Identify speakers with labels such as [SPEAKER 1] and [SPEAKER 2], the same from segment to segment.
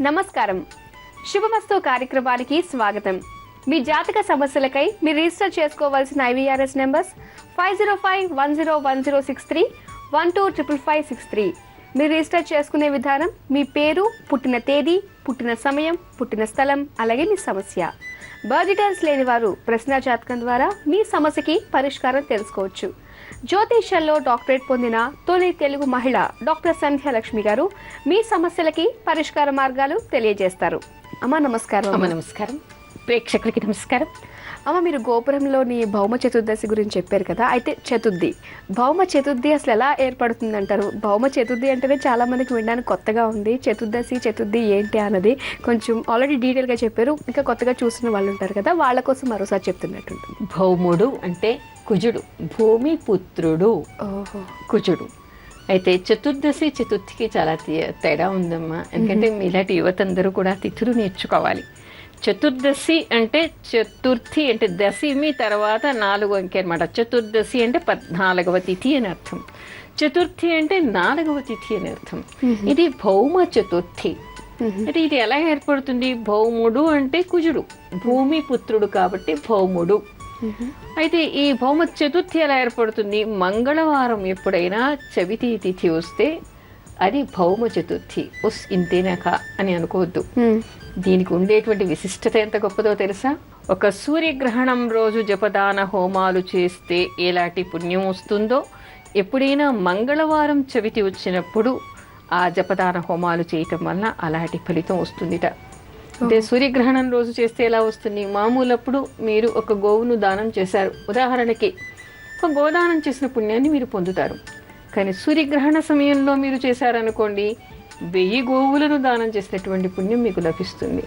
[SPEAKER 1] నమస్కారం. శుభమస్తు కార్యక్రమానికి స్వాగతం. మీ జాతక సమస్యలకై మీరు రిజిస్టర్ చేసుకోవాల్సిన IVRS నెంబర్స్ 5051010631255563. మీరు రిజిస్టర్ చేసుకునే విధానం మీ పేరు, పుట్టిన తేదీ, పుట్టిన సమయం, పుట్టిన స్థలం, అలాగే మీ సమస్య. బర్త్ డీటెయిల్స్ లేని వారు ప్రశ్న జాతకం ద్వారా మీ సమస్యకి పరిష్కారం తెలుసుకోవచ్చు. జ్యోతిష్యంలో డాక్టరేట్ పొందిన తొలి తెలుగు మహిళ డాక్టర్ సంధ్యాలక్ష్మి గారు మీ సమస్యలకి పరిష్కార మార్గాలు తెలియజేస్తారు. అమ్మ నమస్కారం.
[SPEAKER 2] అమ్మ నమస్కారం. ప్రేక్షకులకి నమస్కారం.
[SPEAKER 1] అమ్మ, మీరు గోపురంలోని భౌమ చతుర్దశి గురించి చెప్పారు కదా, అయితే భౌమ చతుర్థి అసలు ఎలా ఏర్పడుతుంది అంటారు? భౌమ చతుర్థి అంటేనే చాలా మందికి వినడానికి కొత్తగా ఉంది. చతుర్థి ఏంటి అన్నది కొంచెం ఆల్రెడీ డీటెయిల్గా చెప్పారు. ఇంకా కొత్తగా చూసిన వాళ్ళు ఉంటారు కదా, వాళ్ళ కోసం మరోసారి చెప్తున్నట్టుంటుంది.
[SPEAKER 2] భౌముడు అంటే కుజుడు, భూమి పుత్రుడు. కుజుడు అయితే చతుర్థికి చాలా తేడా ఉందమ్మా. ఎందుకంటే మీలాంటి యువతందరూ కూడా తిథులు నేర్చుకోవాలి. చతుర్దశి అంటే చతుర్థి అంటే దశమి తర్వాత 4వ అంకె అనమాట. చతుర్దశి అంటే 14వ తిథి అని అర్థం. చతుర్థి అంటే 4వ తిథి అని అర్థం. ఇది భౌమ చతుర్థి. అంటే ఇది ఎలా ఏర్పడుతుంది? భౌముడు అంటే కుజుడు, భూమి పుత్రుడు కాబట్టి భౌముడు. అయితే ఈ భౌమ చతుర్థి ఎలా ఏర్పడుతుంది? మంగళవారం ఎప్పుడైనా చవితి తిథి వస్తే అది భౌమ చతుర్థి. ఇంతేనాక అని అనుకోవద్దు. దీనికి ఉండేటువంటి విశిష్టత ఎంత గొప్పదో తెలుసా? ఒక సూర్యగ్రహణం రోజు జపదాన హోమాలు చేస్తే ఎలాంటి పుణ్యం వస్తుందో, ఎప్పుడైనా మంగళవారం చవితి వచ్చినప్పుడు ఆ జపదాన హోమాలు చేయటం వల్ల అలాంటి ఫలితం వస్తుందిట. అంటే సూర్యగ్రహణం రోజు చేస్తే ఎలా వస్తుంది? మామూలప్పుడు మీరు ఒక గోవును దానం చేశారు, ఉదాహరణకి ఒక గోదానం చేసిన పుణ్యాన్ని మీరు పొందుతారు. కానీ సూర్యగ్రహణ సమయంలో మీరు చేశారనుకోండి, 1000 గోవులను దానం చేసినటువంటి పుణ్యం మీకు లభిస్తుంది.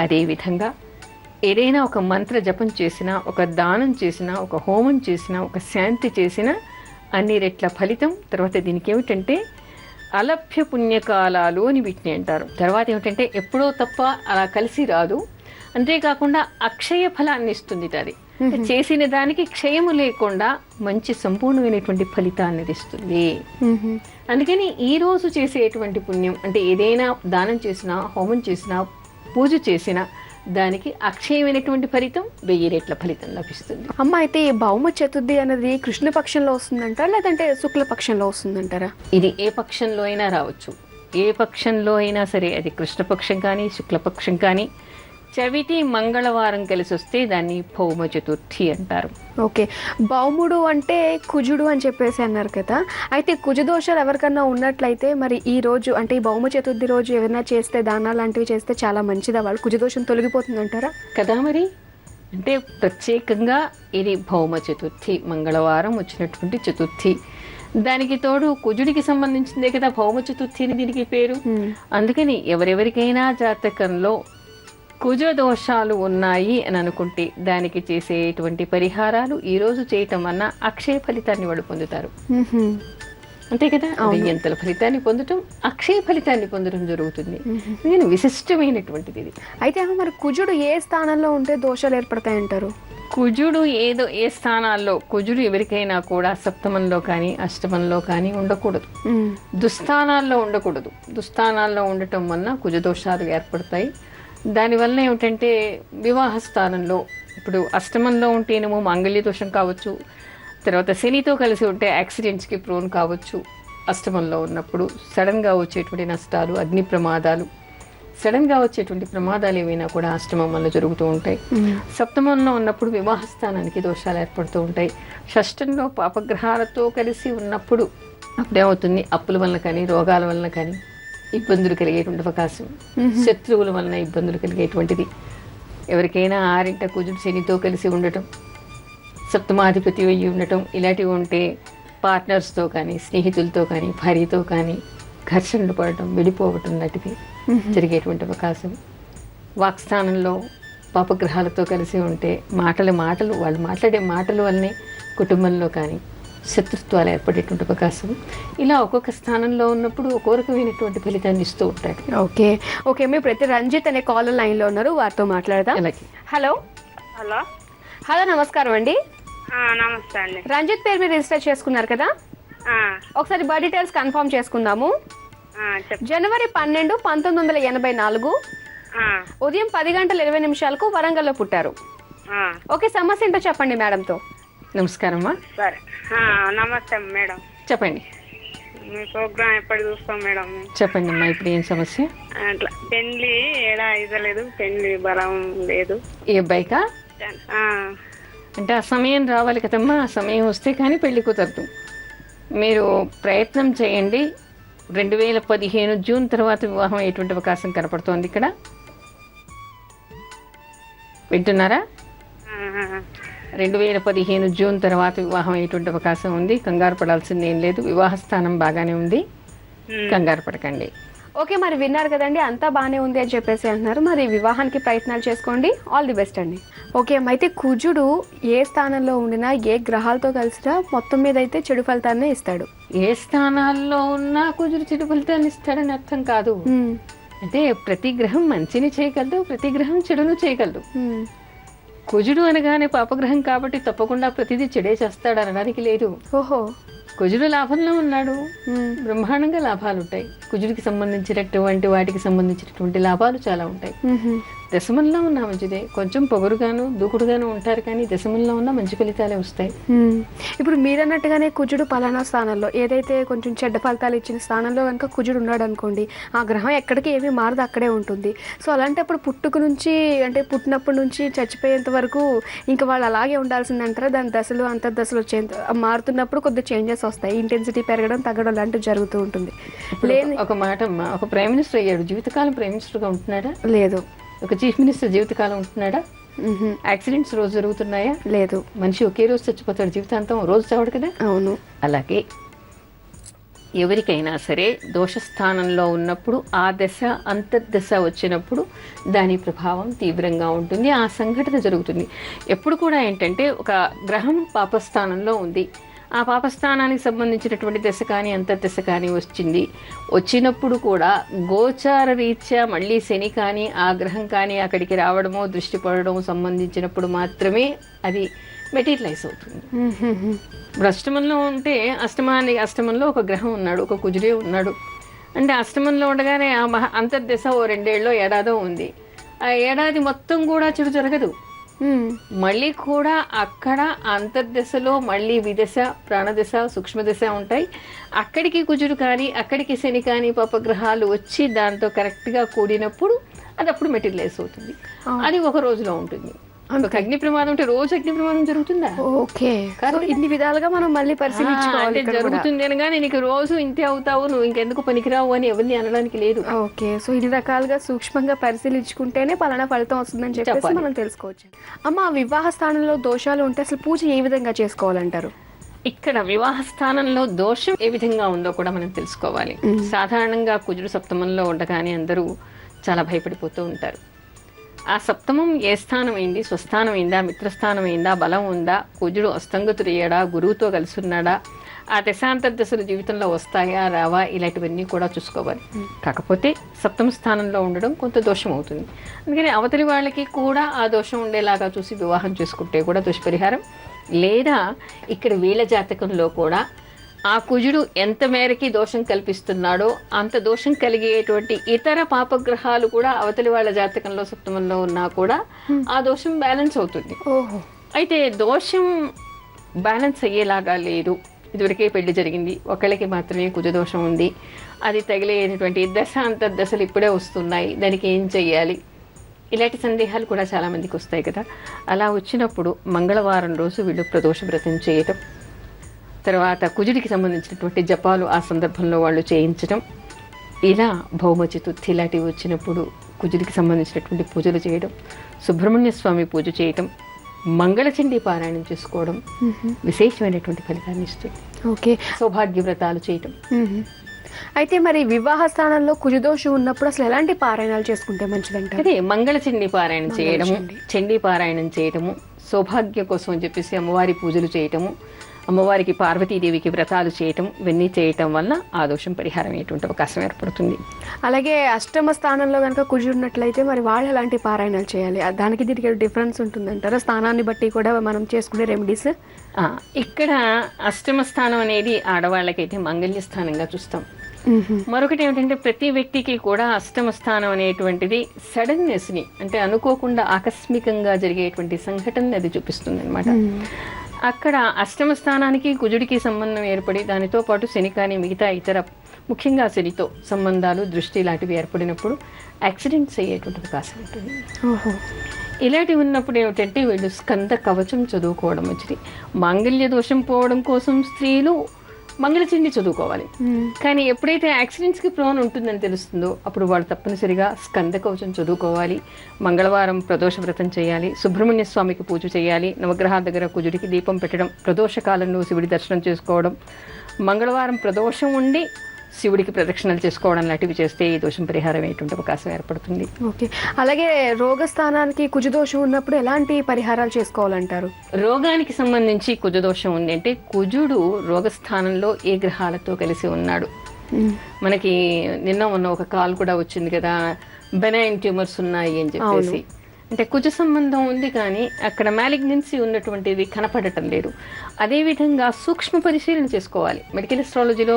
[SPEAKER 2] అదేవిధంగా ఏదైనా ఒక మంత్ర జపం చేసినా, ఒక దానం చేసినా, ఒక హోమం చేసినా, ఒక శాంతి చేసినా అన్ని రెట్ల ఫలితం. తర్వాత దీనికి ఏమిటంటే అలభ్య పుణ్యకాలాలు అని వీటిని అంటారు. తర్వాత ఏమిటంటే ఎప్పుడో తప్ప అలా కలిసి రాదు. అంతేకాకుండా అక్షయ ఫలాన్ని ఇస్తుంది. అది చేసిన దానికి క్షయము లేకుండా మంచి సంపూర్ణమైనటువంటి ఫలితాన్ని ఇస్తుంది. అందుకని ఈ రోజు చేసేటువంటి పుణ్యం అంటే ఏదైనా దానం చేసినా, హోమం చేసినా, పూజ చేసినా దానికి అక్షయమైనటువంటి ఫలితం 1000 రెట్ల ఫలితం లభిస్తుంది.
[SPEAKER 1] అమ్మ, అయితే ఈ భౌమ చతుర్థి అనేది కృష్ణపక్షంలో వస్తుందంటారా లేదంటే శుక్లపక్షంలో వస్తుందంటారా?
[SPEAKER 2] ఇది ఏ పక్షంలో అయినా రావచ్చు. ఏ పక్షంలో అయినా సరే, అది కృష్ణపక్షం కానీ శుక్లపక్షం కానీ, చవితి మంగళవారం కలిసి వస్తే దాన్ని భౌమ చతుర్థి అంటారు.
[SPEAKER 1] ఓకే, భౌముడు అంటే కుజుడు అని చెప్పేసి అన్నారు కదా, అయితే కుజదోషాలు ఎవరికన్నా ఉన్నట్లయితే మరి ఈ రోజు అంటే ఈ భౌమ చతుర్థి రోజు ఏమైనా చేస్తే, దానాలు లాంటివి చేస్తే చాలా మంచిదా? వాళ్ళు కుజదోషం తొలగిపోతుంది అంటారా?
[SPEAKER 2] కదా మరి. అంటే ప్రత్యేకంగా ఇది భౌమ చతుర్థి, మంగళవారం వచ్చినటువంటి చతుర్థి. దానికి తోడు కుజుడికి సంబంధించిందే కదా భౌమ చతుర్థి అని దీనికి పేరు. అందుకని ఎవరెవరికైనా జాతకంలో కుజ దోషాలు ఉన్నాయి అని అనుకుంటే దానికి చేసేటువంటి పరిహారాలు ఈ రోజు చేయటం వల్ల అక్షయ ఫలితాన్ని వాడు పొందుతారు. అంతే కదా, ఎంతల ఫలితాన్ని పొందటం, అక్షయ ఫలితాన్ని పొందడం జరుగుతుంది. నేను విశిష్టమైనటువంటిది ఇది.
[SPEAKER 1] అయితే మరి కుజుడు ఏ స్థానంలో ఉంటే దోషాలు ఏర్పడతాయంటారు?
[SPEAKER 2] కుజుడు ఏ స్థానాల్లో, కుజుడు ఎవరికైనా కూడా సప్తమంలో కానీ అష్టమంలో కానీ ఉండకూడదు. దుస్థానాల్లో ఉండకూడదు. దుస్థానాల్లో ఉండటం వలన కుజదోషాలు ఏర్పడతాయి. దానివల్ల ఏమిటంటే వివాహ స్థానంలో, ఇప్పుడు అష్టమంలో ఉంటేనేమో మాంగళ్య దోషం కావచ్చు, తర్వాత శనితో కలిసి ఉంటే యాక్సిడెంట్స్కి ప్రోన్ కావచ్చు. అష్టమంలో ఉన్నప్పుడు సడన్గా వచ్చేటువంటి నష్టాలు, అగ్ని ప్రమాదాలు, సడన్గా వచ్చేటువంటి ప్రమాదాలు ఏమైనా కూడా అష్టమం వల్ల జరుగుతూ ఉంటాయి. సప్తమంలో ఉన్నప్పుడు వివాహ స్థానానికి దోషాలు ఏర్పడుతూ ఉంటాయి. షష్టంలో పాపగ్రహాలతో కలిసి ఉన్నప్పుడు అప్పుడేమవుతుంది? అప్పుల వలన కానీ, రోగాల వలన కానీ ఇబ్బందులు కలిగేటువంటి అవకాశం, శత్రువుల వలన ఇబ్బందులు కలిగేటువంటిది. ఎవరికైనా 6వ కుజుడు శనితో కలిసి ఉండటం, సప్తమాధిపతి అయ్యి ఉండటం, ఇలాంటివి ఉంటే పార్ట్నర్స్తో కానీ, స్నేహితులతో కానీ, భార్యతో కానీ ఘర్షణలు పడటం, విడిపోవటం లాంటివి జరిగేటువంటి అవకాశం. వాక్స్థానంలో పాపగ్రహాలతో కలిసి ఉంటే వాళ్ళు మాట్లాడే మాటల వల్లనే కుటుంబంలో కానీ శత్రుత్వాలు ఏర్పడేటువంటి అవకాశం. ఇలా ఒక్కొక్క స్థానంలో ఉన్నప్పుడు ఒక్కో రకమైనటువంటి ఫలితాన్ని ఇస్తూ ఉంటాడు.
[SPEAKER 1] ఓకే ఓకే మీ ప్రతి రంజిత్ అనే కాలర్ లైన్లో ఉన్నారు, వారితో మాట్లాడదాం. హలో
[SPEAKER 3] హలో
[SPEAKER 1] హలో నమస్కారం అండి.
[SPEAKER 3] నమస్తే అండి.
[SPEAKER 1] రంజిత్ పేరు మీరు రిజిస్టర్ చేసుకున్నారు కదా, ఒకసారి బర్త్ డీటెయిల్స్ కన్ఫర్మ్ చేసుకుందాము.
[SPEAKER 3] చెప్పు.
[SPEAKER 1] జనవరి 12, 1984 ఉదయం 10:20 వరంగల్లో పుట్టారు. ఓకే, సమస్య ఏంటో చెప్పండి మేడంతో.
[SPEAKER 2] నమస్కారమ్మా,
[SPEAKER 3] సరే. నమస్తే మేడం.
[SPEAKER 2] చెప్పండి.
[SPEAKER 3] మీ ప్రోగ్రామ్ ఎప్పుడు చూస్తాం మేడం.
[SPEAKER 2] చెప్పండి అమ్మా, ఇప్పుడు ఏం సమస్య?
[SPEAKER 3] అట్లా పెళ్లి ఏడా ఇవ్వలేదు, పెళ్లి బలం లేదు.
[SPEAKER 2] ఏ అబ్బాయికా? అంటే ఆ సమయం రావాలి కదమ్మా, ఆ సమయం వస్తే కానీ పెళ్లి కుదరదు. మీరు ప్రయత్నం చేయండి. 2015 జూన్ తర్వాత వివాహం అయ్యేటువంటి అవకాశం కనపడుతోంది ఇక్కడ. వింటున్నారా? 2015 జూన్ తర్వాత వివాహం అయ్యేటువంటి అవకాశం ఉంది. కంగారు పడాల్సింది ఏం లేదు. వివాహ స్థానం బాగానే ఉంది, కంగారు పడకండి.
[SPEAKER 1] ఓకే, మరి విన్నారు కదండి, అంతా బాగానే ఉంది అని చెప్పేసి అంటున్నారు. మరి వివాహానికి ప్రయత్నాలు చేసుకోండి. ఆల్ ది బెస్ట్ అండి. ఓకే, అయితే కుజుడు ఏ స్థానంలో ఉండినా, ఏ గ్రహాలతో కలిసినా మొత్తం మీద అయితే చెడు ఫలితాన్ని ఇస్తాడు.
[SPEAKER 2] ఏ స్థానాల్లో ఉన్నా కుజుడు చెడు ఫలితాన్ని ఇస్తాడని అర్థం కాదు. అంటే ప్రతి గ్రహం మంచిని చేయగలదు, ప్రతి గ్రహం చెడును చేయగలదు. కుజుడు అనగానే పాపగ్రహం కాబట్టి తప్పకుండా ప్రతిదీ చెడే చేస్తాడు అనడానికి లేదు.
[SPEAKER 1] ఓహో,
[SPEAKER 2] కుజుడు లాభంలో ఉన్నాడు, బ్రహ్మాండంగా లాభాలు ఉంటాయి. కుజుడికి సంబంధించినటువంటి వాటికి సంబంధించినటువంటి లాభాలు చాలా ఉంటాయి. దశమంలో ఉన్న మంచిదే. కొంచెం పొగరుగాను దూకుడుగాను ఉంటారు, కానీ దశమంలో ఉన్న మంచి ఫలితాలే వస్తాయి.
[SPEAKER 1] ఇప్పుడు మీరన్నట్టుగానే కుజుడు పలానా స్థానంలో, ఏదైతే కొంచెం చెడ్డ ఫలితాలు ఇచ్చిన స్థానంలో కనుక కుజుడు ఉన్నాడు అనుకోండి, ఆ గ్రహం ఎక్కడికి ఏమీ మారదు, అక్కడే ఉంటుంది. సో అలాంటప్పుడు పుట్టుక నుంచి, అంటే పుట్టినప్పటి నుంచి చచ్చిపోయేంత వరకు ఇంకా వాళ్ళు అలాగే ఉండాల్సిందంటారా? దాని దశలు అంతర్దశలు వచ్చే మారుతున్నప్పుడు కొద్దిగా చేంజెస్ వస్తాయి, ఇంటెన్సిటీ పెరగడం తగ్గడం లాంటివి జరుగుతూ ఉంటుంది.
[SPEAKER 2] లేదు, ఒక మాట అమ్మా, ఒక ప్రైమ్ మినిస్టర్ అయ్యాడు, జీవితకాలం ప్రైమ్ మినిస్టర్గా ఉంటున్నాడా?
[SPEAKER 1] లేదు.
[SPEAKER 2] ఒక చీఫ్ మినిస్టర్ జీవితకాలం ఉంటున్నాడా? యాక్సిడెంట్స్ రోజు జరుగుతున్నాయా?
[SPEAKER 1] లేదు.
[SPEAKER 2] మనిషి ఒకే రోజు చచ్చిపోతాడు, జీవితాంతం రోజు చావడు కదా.
[SPEAKER 1] అవును.
[SPEAKER 2] అలాగే ఎవరికైనా సరే దోషస్థానంలో ఉన్నప్పుడు ఆ దశ అంతర్దశ వచ్చినప్పుడు దాని ప్రభావం తీవ్రంగా ఉంటుంది, ఆ సంఘటన జరుగుతుంది. ఎప్పుడు కూడా ఏంటంటే ఒక గ్రహం పాపస్థానంలో ఉంది, ఆ పాపస్థానానికి సంబంధించినటువంటి దశ కానీ అంతర్దశ కానీ వచ్చినప్పుడు కూడా గోచార రీత్యా మళ్ళీ శని కానీ ఆ గ్రహం కానీ అక్కడికి రావడమో దృష్టి పడడమో సంబంధించినప్పుడు మాత్రమే అది మెటీరియలైజ్ అవుతుంది. ఇప్పుడు అష్టమంలో ఉంటే అష్టమంలో ఒక గ్రహం ఉన్నాడు, ఒక కుజుడే ఉన్నాడు అంటే అష్టమంలో ఉండగానే ఆ అంతర్దశ ఓ 2 ఏళ్ళో ఏడాదో ఉంది. ఆ ఏడాది మొత్తం కూడా చెడు జరగదు. మళ్ళీ కూడా అక్కడ అంతర్దశలో మళ్ళీ విదశ, ప్రాణదశ, సూక్ష్మదశ ఉంటాయి. అక్కడికి కుజుడు కానీ అక్కడికి శని కానీ పాపగ్రహాలు వచ్చి దాంతో కరెక్ట్గా కూడినప్పుడు అది అప్పుడు మెటీరియలైజ్ అవుతుంది. అది ఒక రోజులో ఉంటుంది. ఒక అగ్ని ప్రమాదం అంటే రోజు అగ్ని ప్రమాదం జరుగుతుందా?
[SPEAKER 1] ఓకే, ఇన్ని విధాలుగా మనం మళ్ళీ పరిశీలించుకోవాలి.
[SPEAKER 2] జరుగుతుంది అనగానే నీకు రోజు ఇంతే అవుతావు, నువ్వు ఇంకెందుకు పనికిరావు అని ఎవరిని అనడానికి లేదు.
[SPEAKER 1] ఓకే, సో ఇన్ని రకాలుగా సూక్ష్మంగా పరిశీలించుకుంటేనే పలానా ఫలితం వస్తుందని చెప్పేసి మనం తెలుసుకోవచ్చు. అమ్మ, వివాహ స్థానంలో దోషాలు ఉంటే అసలు పూజ ఏ విధంగా చేసుకోవాలంటారు?
[SPEAKER 2] ఇక్కడ వివాహ స్థానంలో దోషం ఏ విధంగా ఉందో కూడా మనం తెలుసుకోవాలి. సాధారణంగా కుజుడు సప్తమంలో ఉండగానే అందరూ చాలా భయపడిపోతూ ఉంటారు. ఆ సప్తమం ఏ స్థానం అయింది? స్వస్థానం అయిందా, మిత్రస్థానం అయిందా, బలం ఉందా, కుజుడు అస్తంగతుడయ్యాడా, గురువుతో కలిసి ఉన్నాడా, ఆ దశాంతర్దశలు జీవితంలో వస్తాయా రావా, ఇలాంటివన్నీ కూడా చూసుకోవాలి. కాకపోతే సప్తమ స్థానంలో ఉండడం కొంత దోషం అవుతుంది. అందుకని అవతలి వాళ్ళకి కూడా ఆ దోషం ఉండేలాగా చూసి వివాహం చేసుకుంటే కూడా దుష్పరిహారం. లేదా ఇక్కడ వీళ్ళ జాతకంలో కూడా ఆ కుజుడు ఎంత మేరకి దోషం కల్పిస్తున్నాడో అంత దోషం కలిగేటువంటి ఇతర పాపగ్రహాలు కూడా అవతలి వాళ్ళ జాతకంలో సప్తమంలో ఉన్నా కూడా ఆ దోషం బ్యాలెన్స్ అవుతుంది. అయితే దోషం బ్యాలెన్స్ అయ్యేలాగా లేదు. ఇదివరకే పెళ్లి జరిగింది, ఒకళ్ళకి మాత్రమే కుజదోషం ఉంది, అది తగిలేటువంటి దశ అంతర్దశలు ఇప్పుడే వస్తున్నాయి, దానికి ఏం చెయ్యాలి, ఇలాంటి సందేహాలు కూడా చాలామందికి వస్తాయి కదా. అలా వచ్చినప్పుడు మంగళవారం రోజు వీళ్ళు ప్రదోష వ్రతం చేయటం, తర్వాత కుజుడికి సంబంధించినటువంటి జపాలు ఆ సందర్భంలో వాళ్ళు చేయించడం, ఇలా భౌమ చతుర్థి ఇలాంటివి వచ్చినప్పుడు కుజుడికి సంబంధించినటువంటి పూజలు చేయడం, సుబ్రహ్మణ్య స్వామి పూజ చేయటం, మంగళచండీ పారాయణం చేసుకోవడం విశేషమైనటువంటి ఫలితాన్ని ఇస్తుంది.
[SPEAKER 1] ఓకే,
[SPEAKER 2] సౌభాగ్య వ్రతాలు చేయటం.
[SPEAKER 1] అయితే మరి వివాహ స్థానంలో కుజదోషం ఉన్నప్పుడు అసలు ఎలాంటి పారాయణాలు చేసుకుంటే మంచిదంటే?
[SPEAKER 2] అదే మంగళచండీ పారాయణం చేయడము, చండీ పారాయణం చేయటము, సౌభాగ్యం కోసం అని చెప్పేసి అమ్మవారి పూజలు చేయటము, అమ్మవారికి పార్వతీదేవికి వ్రతాలు చేయటం, ఇవన్నీ చేయటం వల్ల ఆ దోషం పరిహారం అయ్యేటువంటి అవకాశం ఏర్పడుతుంది.
[SPEAKER 1] అలాగే అష్టమ స్థానంలో కనుక కుజుడు ఉన్నట్లయితే మరి వాళ్ళు ఎలాంటి పారాయణాలు చేయాలి? దానికి దీనికి డిఫరెన్స్ ఉంటుందంటారా? స్థానాన్ని బట్టి కూడా మనం చేసుకునే రెమెడీస్?
[SPEAKER 2] ఇక్కడ అష్టమ స్థానం అనేది ఆడవాళ్ళకైతే మంగళ్య స్థానంగా చూస్తాం. మరొకటి ఏమిటంటే ప్రతి వ్యక్తికి కూడా అష్టమ స్థానం అనేటువంటిది సడన్నెస్ని, అంటే అనుకోకుండా ఆకస్మికంగా జరిగేటువంటి సంఘటనని అది చూపిస్తుంది అనమాట. అక్కడ అష్టమ స్థానానికి కుజుడికి సంబంధం ఏర్పడి దానితో పాటు శని కానీ మిగతా ఇతర ముఖ్యంగా శనితో సంబంధాలు దృష్టి లాంటివి ఏర్పడినప్పుడు యాక్సిడెంట్స్ అయ్యేటువంటి అవకాశం ఉంటుంది. ఇలాంటివి ఉన్నప్పుడు ఏమిటంటే వీళ్ళు స్కంద కవచం చదువుకోవడం మంచిది. మాంగళ్య దోషం పోవడం కోసం స్త్రీలు మంగళచండి చదువుకోవాలి. కానీ ఎప్పుడైతే యాక్సిడెంట్స్కి ప్రోన్ ఉంటుందని తెలుస్తుందో అప్పుడు వాళ్ళు తప్పనిసరిగా స్కంద కవచం చదువుకోవాలి. మంగళవారం ప్రదోష వ్రతం చేయాలి, సుబ్రహ్మణ్య స్వామికి పూజ చేయాలి, నవగ్రహాల దగ్గర కుజుడికి దీపం పెట్టడం, ప్రదోష కాలంలో శివుడి దర్శనం చేసుకోవడం, మంగళవారం ప్రదోషం ఉండి శివుడికి ప్రదక్షిణలు చేసుకోవడం లాంటివి చేస్తే ఈ దోషం పరిహారం అయ్యేటువంటి అవకాశం ఏర్పడుతుంది.
[SPEAKER 1] ఓకే, అలాగే రోగస్థానానికి కుజదోషం ఉన్నప్పుడు ఎలాంటి పరిహారాలు చేసుకోవాలంటారు?
[SPEAKER 2] రోగానికి సంబంధించి కుజదోషం ఉంది అంటే కుజుడు రోగస్థానంలో ఏ గ్రహాలతో కలిసి ఉన్నాడు. మనకి నిన్న మొన్న ఒక కాల్ కూడా వచ్చింది కదా, బెనైన్ ట్యూమర్స్ ఉన్నాయి అని చెప్పేసి. అంటే కుజ సంబంధం ఉంది కానీ అక్కడ మ్యాలిగ్నెన్సీ ఉన్నటువంటిది కనపడటం లేదు. అదేవిధంగా సూక్ష్మ పరిశీలన చేసుకోవాలి. మెడికల్ అస్ట్రాలజీలో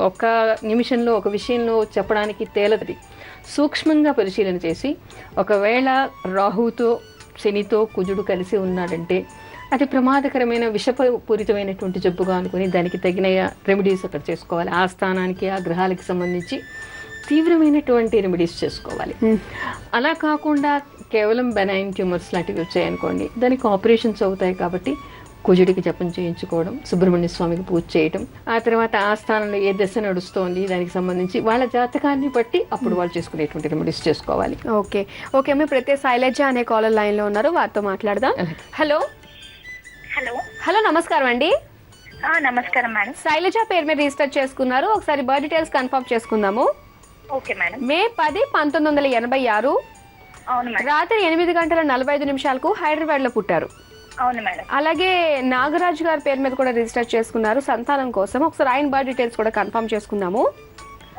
[SPEAKER 2] ఒక నిమిషంలో ఒక విషయంలో చెప్పడానికి తేలది. సూక్ష్మంగా పరిశీలన చేసి ఒకవేళ రాహుతో శనితో కుజుడు కలిసి ఉన్నాడంటే అది ప్రమాదకరమైన విషపూరితమైనటువంటి జబ్బుగా అనుకుని దానికి తగిన రెమెడీస్ అక్కడ చేసుకోవాలి. ఆ స్థానానికి ఆ గ్రహాలకి సంబంధించి తీవ్రమైనటువంటి రెమెడీస్ చేసుకోవాలి. అలా కాకుండా కేవలం బెనైన్ ట్యూమర్స్ లాంటివి వచ్చాయనుకోండి, దానికి ఆపరేషన్స్ అవుతాయి. కాబట్టి కుజుడికి జపం చేయించుకోవడం, సుబ్రహ్మణ్య స్వామికి పూజ చేయడం, ఆ తర్వాత ఆ స్థానంలో ఏ దశ నడుస్తోంది దానికి సంబంధించి వాళ్ళ జాతకాన్ని బట్టి అప్పుడు వాళ్ళు చేసుకునేటువంటి రెమెడీస్ చేసుకోవాలి.
[SPEAKER 1] ఓకే ఓకే, మీ ప్రతి శైలజ అనే కాలర్ లైన్లో ఉన్నారు, వారితో మాట్లాడదాం. హలో
[SPEAKER 4] హలో
[SPEAKER 1] హలో, నమస్కారం అండి.
[SPEAKER 4] నమస్కారం మేడం.
[SPEAKER 1] శైలజ పేరు మీద రిజిస్టర్ చేసుకున్నారు. ఒకసారి బర్త్ డీటెయిల్స్ కన్ఫర్మ్ చేసుకుందాము.
[SPEAKER 4] Okay madam.
[SPEAKER 1] మే 10, 1986
[SPEAKER 4] అవును మేడం.
[SPEAKER 1] రాత్రి 8:45 హైదరాబాద్ లో పుట్టారు.
[SPEAKER 4] అవును మేడం.
[SPEAKER 1] అలాగే నాగరాజు గారి పేరు మీద కూడా రిజిస్టర్ చేసుకున్నారు సంతానం కోసం. ఒకసారి ఆయన బర్త్ డీటెయిల్స్ కూడా కన్ఫర్మ్ చేసుకుందాము.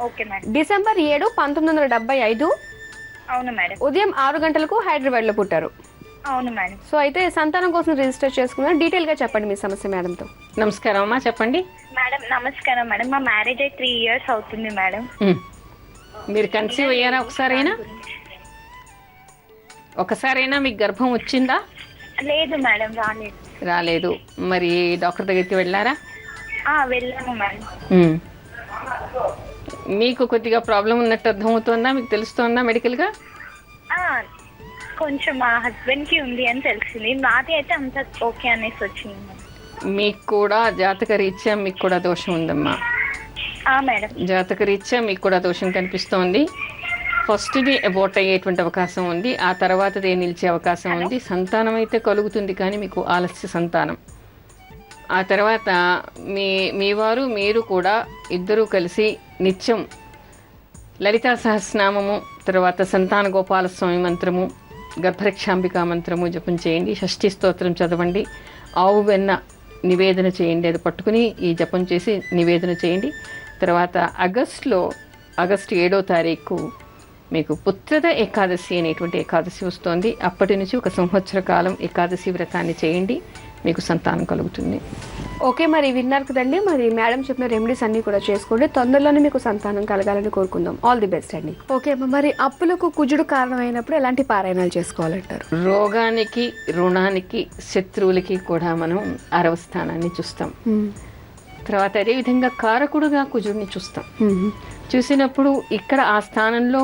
[SPEAKER 4] Okay madam.
[SPEAKER 1] డిసెంబర్ 7, 1975
[SPEAKER 4] అవును మేడం.
[SPEAKER 1] ఉదయం 6 గంటలకు హైదరాబాద్ లో పుట్టారు.
[SPEAKER 4] అవును మేడం.
[SPEAKER 1] సో అయితే సంతానం కోసం రిజిస్టర్ చేసుకున్నారు. డీటెయిల్ గా చెప్పండి మీ సమస్య మేడంతో.
[SPEAKER 2] నమస్కారం అమ్మా, చెప్పండి.
[SPEAKER 4] మేడం నమస్కారం మేడం. మా మ్యారేజ్ అయి 3 years అవుతుంది మేడం.
[SPEAKER 2] మీరు కన్సీవ్ అయ్యారా? ఒకసారైనా మీకు గర్భం వచ్చిందా?
[SPEAKER 4] లేదు మేడం,
[SPEAKER 2] రాలేదు. మరి డాక్టర్ దగ్గరికి వెళ్ళారా?
[SPEAKER 4] వెళ్ళాము మేడం.
[SPEAKER 2] మీకు కొద్దిగా ప్రాబ్లం ఉన్నట్టు అర్థమవుతుందా? మీకు తెలుస్తోందా మెడికల్గా?
[SPEAKER 4] కొంచెం మా హస్బెండ్ కి ఉంది అని తెలిసింది. నాది అయితే అంత ఓకే అనేసి వచ్చింది.
[SPEAKER 2] మీకు కూడా జాతక రీత్యా మీకు కూడా దోషం ఉందమ్మా.
[SPEAKER 4] మేడం,
[SPEAKER 2] జాతక రీత్యా మీకు కూడా దోషం కనిపిస్తోంది. ఫస్ట్ది అబోర్ట్ అయ్యేటువంటి అవకాశం ఉంది, ఆ తర్వాతది నిలిచే అవకాశం ఉంది. సంతానం అయితే కలుగుతుంది కానీ మీకు ఆలస్య సంతానం. ఆ తర్వాత మీ వారు మీరు కూడా ఇద్దరూ కలిసి నిత్యం లలితా సహస్రనామము, తర్వాత సంతాన గోపాల స్వామి మంత్రము, గర్భరక్షాంబికా మంత్రము జపం చేయండి. షష్ఠి స్తోత్రం చదవండి. ఆవు వెన్న నివేదన చేయండి. అది పట్టుకుని ఈ జపం చేసి నివేదన చేయండి. తర్వాత ఆగస్టు 7వ తారీఖు మీకు పుత్రద ఏకాదశి అనేటువంటి ఏకాదశి వస్తోంది. అప్పటి నుంచి 1 సంవత్సర కాలం ఏకాదశి వ్రతాన్ని చేయండి, మీకు సంతానం కలుగుతుంది.
[SPEAKER 1] ఓకే, మరి విన్నారు కదండి. మరి మేడం చెప్పిన రెమెడీస్ అన్ని కూడా చేసుకోండి. తొందరలోనే మీకు సంతానం కలగాలని కోరుకుందాం. ఆల్ ది బెస్ట్ అండి. ఓకే, మరి అప్పులకు కుజుడు కారణమైనప్పుడు ఎలాంటి పారాయణాలు చేసుకోవాలంటారు?
[SPEAKER 2] రోగానికి, రుణానికి, శత్రువులకి కూడా మనం 6వ స్థానాన్ని చూస్తాం. తర్వాత అదేవిధంగా కారకుడుగా కుజుడిని చూస్తాం. చూసినప్పుడు ఇక్కడ ఆ స్థానంలో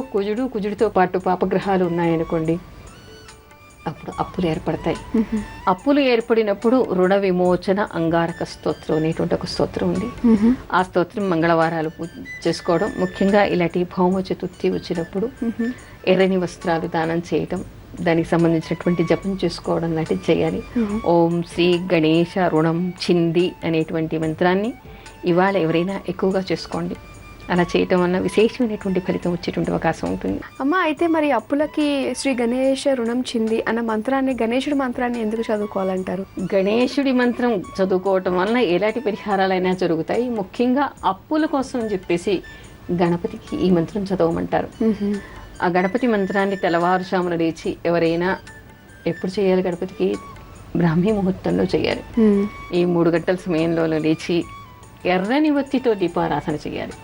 [SPEAKER 2] కుజుడితో పాటు పాపగ్రహాలు ఉన్నాయనుకోండి, అప్పుడు అప్పులు ఏర్పడతాయి. అప్పులు ఏర్పడినప్పుడు రుణ విమోచన అంగారక స్తోత్రం అనేటువంటి ఒక స్తోత్రం ఉంది. ఆ స్తోత్రం మంగళవారాలు చేసుకోవడం, ముఖ్యంగా ఇలాంటి భౌమ చతుర్థి వచ్చినప్పుడు ఎర్రని వస్త్రాలు దానం చేయటం, దానికి సంబంధించినటువంటి జపం చేసుకోవడం లాంటివి చేయాలి. ఓం శ్రీ గణేశ రుణం చింది అనేటువంటి మంత్రాన్ని ఇవాళ ఎవరైనా ఎక్కువగా చేసుకోండి. అలా చేయటం వల్ల విశేషమైనటువంటి ఫలితం వచ్చేటువంటి అవకాశం ఉంటుంది.
[SPEAKER 1] అమ్మ, అయితే మరి అప్పులకి శ్రీ గణేశ రుణం చింది అన్న మంత్రాన్ని, గణేశుడి మంత్రాన్ని ఎందుకు చదువుకోవాలంటారు?
[SPEAKER 2] గణేశుడి మంత్రం చదువుకోవటం వల్ల ఎలాంటి పరిహారాలైనా జరుగుతాయి. ముఖ్యంగా అప్పుల కోసం చెప్పేసి గణపతికి ఈ మంత్రం చదవమంటారు. ఆ గణపతి మంత్రాన్ని తెల్లవారుజామున లేచి ఎవరైనా ఎప్పుడు చేయాలి? గణపతికి బ్రాహ్మీ ముహూర్తంలో చేయాలి. ఈ 3 గంటల సమయంలో లేచి ఎర్రని ఒత్తితో దీపారాధన చేయాలి.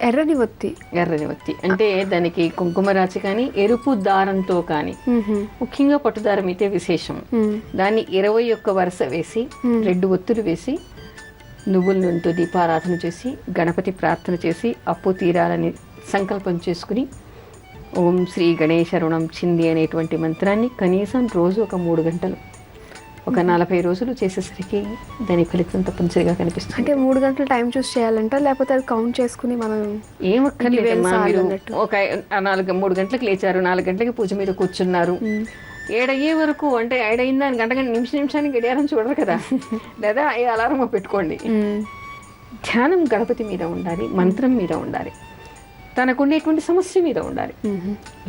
[SPEAKER 1] ఎర్రని ఒత్తి.
[SPEAKER 2] ఎర్రని ఒత్తి అంటే దానికి కుంకుమ రాచి కానీ ఎరుపు దారంతో కానీ, ముఖ్యంగా పట్టుదారం అయితే విశేషం. దాన్ని 21 వరుస వేసి 2 ఒత్తులు వేసి నువ్వుల నూనెతో దీపారాధన చేసి గణపతి ప్రార్థన చేసి అప్పు తీరాలని సంకల్పం చేసుకుని ఓం శ్రీ గణేశ రుణం చింది అనేటువంటి మంత్రాన్ని కనీసం రోజు ఒక 3 గంటలు, ఒక 40 రోజులు చేసేసరికి దాని ఫలితం తప్పనిసరిగా కనిపిస్తుంది.
[SPEAKER 1] అంటే 3 గంటలు టైం చూస్ చేయాలంట, లేకపోతే అది కౌంట్ చేసుకుని మనం
[SPEAKER 2] ఏమక్కర్లేదమ్మా. మీరు ఒక 3 గంటలకు లేచారు, 4 గంటలకి పూజ మీద కూర్చున్నారు, 7 అయ్యే వరకు అంటే 5 అయిందా అని నిమిషానికి గడియారం చూడరు కదా, లేదా అలారం పెట్టుకోండి. ధ్యానం గణపతి మీద ఉండాలి, మంత్రం మీద ఉండాలి, తనకుండేటువంటి సమస్య మీద ఉండాలి.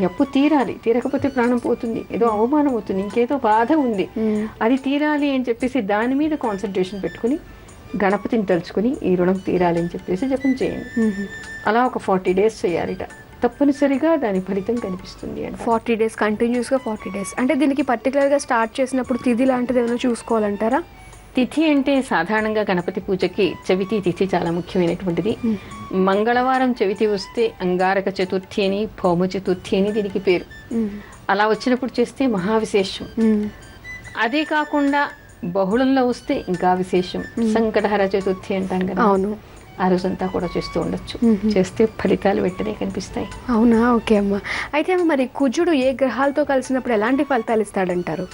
[SPEAKER 2] ఎప్పు తీరాలి, తీరకపోతే ప్రాణం పోతుంది, ఏదో అవమానం అవుతుంది, ఇంకేదో బాధ ఉంది, అది తీరాలి అని చెప్పేసి దాని మీద కాన్సన్ట్రేషన్ పెట్టుకుని గణపతిని తలుచుకుని ఈ రుణం తీరాలి అని చెప్పేసి జపం చేయండి. అలా ఒక 40 డేస్ చేయాలిట. తప్పనిసరిగా దాని ఫలితం కనిపిస్తుంది.
[SPEAKER 1] 40 డేస్ కంటిన్యూస్గా 40 డేస్. అంటే దీనికి పర్టికులర్గా స్టార్ట్ చేసినప్పుడు తిథి లాంటిది ఏమైనా చూసుకోవాలంటారా?
[SPEAKER 2] తిథి అంటే సాధారణంగా గణపతి పూజకి చవితి తిథి చాలా ముఖ్యమైనటువంటిది. మంగళవారం చవితి వస్తే అంగారక చతుర్థి అని, భౌమ చతుర్థి అని దీనికి పేరు. అలా వచ్చినప్పుడు చేస్తే మహావిశేషం. అదే కాకుండా బహుళంలో వస్తే ఇంకా విశేషం. సంకటహర చతుర్థి అంటాం కదా,
[SPEAKER 1] అవును,
[SPEAKER 2] ఆ రోజంతా కూడా చేస్తూ ఉండొచ్చు. చేస్తే ఫలితాలు వెంటనే కనిపిస్తాయి.
[SPEAKER 1] అవునా? ఓకే అమ్మ. అయితే అమ్మ, మరి కుజుడు ఏ గ్రహాలతో కలిసినప్పుడు ఎలాంటి ఫలితాలు ఇస్తాడంటారు?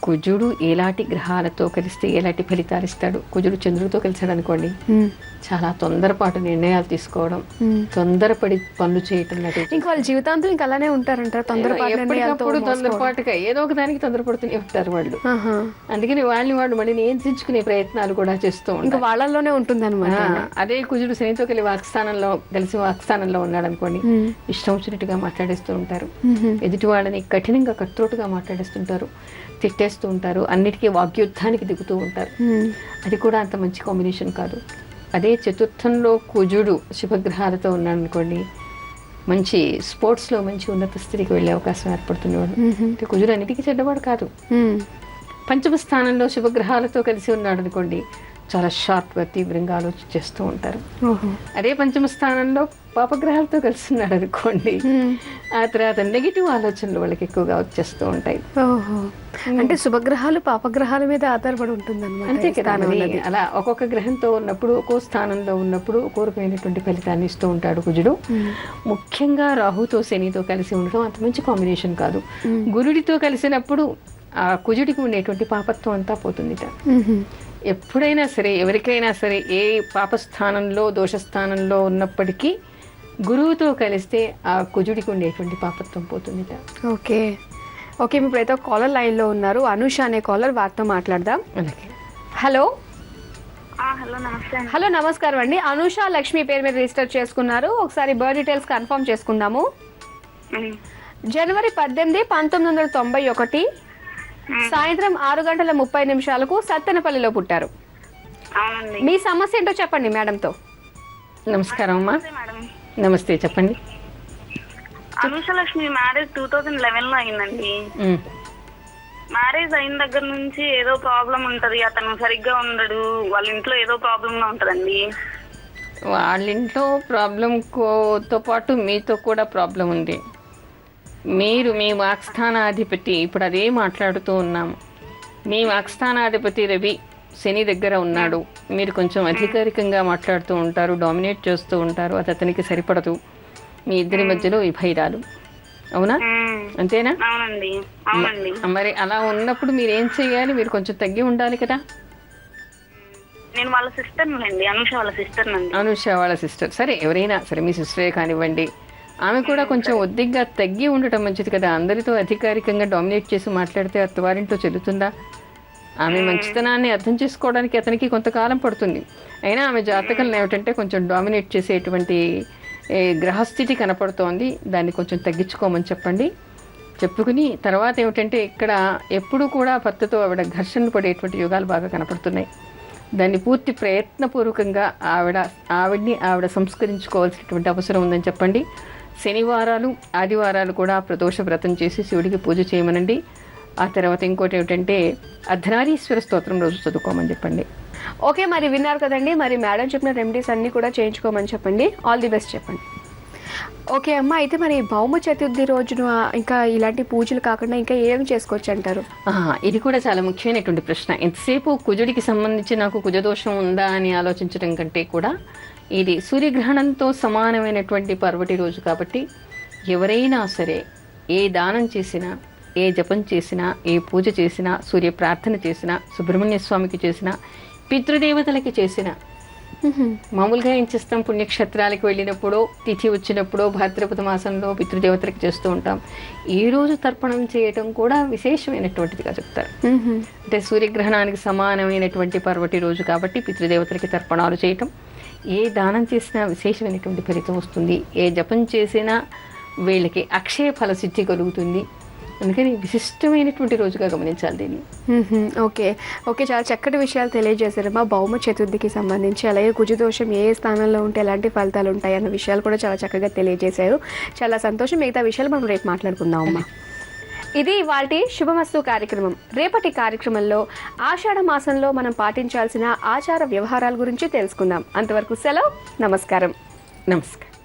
[SPEAKER 2] కుజుడు ఎలాంటి గ్రహాలతో కలిస్తే ఎలాంటి ఫలితాలు ఇస్తాడు? కుజుడు చంద్రుడితో కలిసాడు అనుకోండి, చాలా తొందరపాటు నిర్ణయాలు తీసుకోవడం, తొందరపడి పనులు చేయటం,
[SPEAKER 1] ఇంకా వాళ్ళ జీవితాంతం ఇంకా అలానే ఉంటారంటారు.
[SPEAKER 2] ఎప్పటికప్పుడు తొందరపాటుగా ఏదో ఒక దానికి తొందరపడుతూనే ఉంటారు వాళ్ళు. అందుకని వాళ్ళు మళ్ళీ నియంత్రించుకునే ప్రయత్నాలు కూడా చేస్తూ ఉంటారు.
[SPEAKER 1] వాళ్ళలోనే ఉంటుంది అనమాట.
[SPEAKER 2] అదే కుజుడు శనితో కలిసి వాక్స్థానంలో ఉన్నాడు అనుకోండి, ఇష్టం వచ్చినట్టుగా మాట్లాడేస్తూ ఉంటారు. ఎదుటి వాళ్ళని కఠినంగా కట్రోటుగా మాట్లాడేస్తుంటారు, తిట్టేస్తూ ఉంటారు, అన్నిటికీ వాగ్యుద్ధానికి దిగుతూ ఉంటారు. అది కూడా అంత మంచి కాంబినేషన్ కాదు. అదే చతుర్థంలో కుజుడు శుభగ్రహాలతో ఉన్నాడు అనుకోండి, మంచి స్పోర్ట్స్లో మంచి ఉన్నత స్థితికి వెళ్ళే అవకాశం ఏర్పడుతున్నవాడు. కుజుడు అన్నిటికీ చెడ్డవాడు కాదు. పంచమ స్థానంలో శుభగ్రహాలతో కలిసి ఉన్నాడు అనుకోండి, చాలా షార్ప్గా తీవ్రంగా ఆలోచిస్తూ ఉంటారు. అదే పంచమ స్థానంలో పాపగ్రహాలతో కలిసి ఉన్నాడు అనుకోండి, ఆ తర్వాత నెగిటివ్ ఆలోచనలు వాళ్ళకి ఎక్కువగా వచ్చేస్తూ ఉంటాయి.
[SPEAKER 1] అంటే శుభగ్రహాలు పాపగ్రహాల మీద ఆధారపడి ఉంటుంది అన్నమాట.
[SPEAKER 2] అంతే కదా. అలా ఒక్కొక్క గ్రహంతో ఉన్నప్పుడు, ఒక్కో స్థానంలో ఉన్నప్పుడు ఒక్కో రకమైనటువంటి ఫలితాన్ని ఇస్తూ ఉంటాడు కుజుడు. ముఖ్యంగా రాహుతో శనితో కలిసి ఉండటం అంత మంచి కాంబినేషన్ కాదు. గురుడితో కలిసినప్పుడు ఆ కుజుడికి ఉండేటువంటి పాపత్వం అంతా పోతుందిట. ఎప్పుడైనా సరే, ఎవరికైనా సరే, ఏ పాపస్థానంలో దోషస్థానంలో ఉన్నప్పటికీ గురువుతో కలిస్తే ఆ కుజుడికి ఉండేటువంటి పాపత్వం పోతుందిట.
[SPEAKER 1] Okay okay. ఇప్పుడైతే కాలర్ లైన్లో ఉన్నారు, అనుష అనే కాలర్, వారితో మాట్లాడదాం.
[SPEAKER 2] అలాగే.
[SPEAKER 1] హలో.
[SPEAKER 4] హలో, నమస్తే.
[SPEAKER 1] హలో, నమస్కారం అండి. అనుష లక్ష్మి పేరు మీద రిజిస్టర్ చేసుకున్నారు. ఒకసారి బర్త్ డీటెయిల్స్ కన్ఫర్మ్ చేసుకుందాము. జనవరి 18, 1991 సాయంత్రం 6:30 సత్తెనపల్లిలో పుట్టారు. మీ సమస్య ఏంటో చెప్పండి మేడంతో.
[SPEAKER 2] నమస్కారం అమ్మా. నమస్తే, చెప్పండి.
[SPEAKER 3] అనుష లక్ష్మి మ్యారేజ్ 2011 లో అయిందండి. మ్యారేజ్ అయిన దగ్గర నుంచి ఏదో ప్రాబ్లం ఉంటది, అతను సరిగ్గా ఉండడు, వాళ్ళ ఇంట్లో ఏదో ప్రాబ్లం గా ఉంటదండి.
[SPEAKER 2] వాళ్ళ ఇంట్లో ప్రాబ్లంతో పాటు మీతో కూడా ప్రాబ్లం ఉంది. మీరు మీ వాక్స్థానాధిపతి, ఇప్పుడు అదే మాట్లాడుతూ ఉన్నాము, మీ వాక్స్థానాధిపతి రవి శని దగ్గర ఉన్నాడు. మీరు కొంచెం అధికారికంగా మాట్లాడుతూ ఉంటారు, డామినేట్ చేస్తూ ఉంటారు, అది అతనికి సరిపడదు. మీ ఇద్దరి మధ్యలో విభేదాలు, అవునా? అంతేనా? మరి అలా ఉన్నప్పుడు మీరు ఏం చెయ్యాలి? మీరు కొంచెం తగ్గి ఉండాలి కదా.
[SPEAKER 3] నేను వాళ్ళ సిస్టర్ అండి, అనుష వాళ్ళ సిస్టర్ నండి.
[SPEAKER 2] అనుష వాళ్ళ సిస్టర్, సరే ఎవరైనా సరే, మీ సిస్టరే కానివ్వండి. ఆమె కూడా కొంచెం ఒద్దిగ్గా తగ్గి ఉండటం మంచిది కదా. అందరితో అధికారికంగా డామినేట్ చేసి మాట్లాడితే అత్తవారింట్లో చెల్లుతుందా? ఆమె మంచితనాన్ని అర్థం చేసుకోవడానికి అతనికి కొంతకాలం పడుతుంది. అయినా ఆమె జాతకంలో ఏమిటంటే కొంచెం డామినేట్ చేసేటువంటి గ్రహస్థితి కనపడుతోంది. దాన్ని కొంచెం తగ్గించుకోమని చెప్పండి. చెప్పుకుని తర్వాత ఏమిటంటే ఇక్కడ ఎప్పుడు కూడా భర్తతో ఆవిడ ఘర్షణలు పడేటువంటి యుగాలు బాగా కనపడుతున్నాయి. దాన్ని పూర్తి ప్రయత్నపూర్వకంగా ఆవిడ సంస్కరించుకోవాల్సినటువంటి అవసరం ఉందని చెప్పండి. శనివారాలు ఆదివారాలు కూడా ప్రదోష వ్రతం చేసి శివుడికి పూజ చేయమనండి. ఆ తర్వాత ఇంకోటి ఏమిటంటే అర్ధనారీశ్వర స్తోత్రం రోజు చదువుకోమని చెప్పండి.
[SPEAKER 1] ఓకే, మరి విన్నారు కదండి, మరి మేడం చెప్పిన రెమెడీస్ అన్నీ కూడా చేయించుకోమని చెప్పండి. ఆల్ ది బెస్ట్ చెప్పండి. ఓకే అమ్మ, అయితే మరి భౌమ చతుర్థి రోజున ఇంకా ఇలాంటి పూజలు కాకుండా ఇంకా ఏం చేసుకోవచ్చు అంటారు?
[SPEAKER 2] ఇది కూడా చాలా ముఖ్యమైనటువంటి ప్రశ్న. ఎంతసేపు కుజుడికి సంబంధించి నాకు కుజదోషం ఉందా అని ఆలోచించడం కంటే కూడా ఇది సూర్యగ్రహణంతో సమానమైనటువంటి పర్వటి రోజు కాబట్టి ఎవరైనా సరే ఏ దానం చేసినా, ఏ జపం చేసినా, ఏ పూజ చేసినా, సూర్య ప్రార్థన చేసినా, సుబ్రహ్మణ్య స్వామికి చేసినా, పితృదేవతలకి చేసినా, మామూలుగా ఏం చేస్తాం, పుణ్యక్షేత్రాలకు వెళ్ళినప్పుడో, తిథి వచ్చినప్పుడో, భాద్రపద మాసంలో పితృదేవతలకు చేస్తూ ఉంటాం. ఈ రోజు తర్పణం చేయటం కూడా విశేషమైనటువంటిదిగా చెప్తారు. అంటే సూర్యగ్రహణానికి సమానమైనటువంటి పర్వటి రోజు కాబట్టి పితృదేవతలకి తర్పణాలు చేయటం, ఏ దానం చేసినా విశేషమైనటువంటి ఫలితం వస్తుంది. ఏ జపం చేసినా వీళ్ళకి అక్షయ ఫలసిద్ధి కలుగుతుంది. అందుకని విశిష్టమైనటువంటి రోజుగా గమనించాలి దీన్ని.
[SPEAKER 1] ఓకే ఓకే, చాలా చక్కటి విషయాలు తెలియజేశారమ్మా భౌమ చతుర్థికి సంబంధించి. అలాగే కుజదోషం ఏ స్థానంలో ఉంటే ఎలాంటి ఫలితాలు ఉంటాయి అన్న విషయాలు కూడా చాలా చక్కగా తెలియజేశారు. చాలా సంతోషం. మిగతా విషయాలు మనం రేపు మాట్లాడుకుందాం అమ్మా. ఇది ఇవాల్టి శుభమస్తు కార్యక్రమం. రేపటి కార్యక్రమంలో ఆషాఢ మాసంలో మనం పాటించాల్సిన ఆచార వ్యవహారాల గురించి తెలుసుకుందాం. అంతవరకు సెలవు. నమస్కారం.
[SPEAKER 2] నమస్కారం.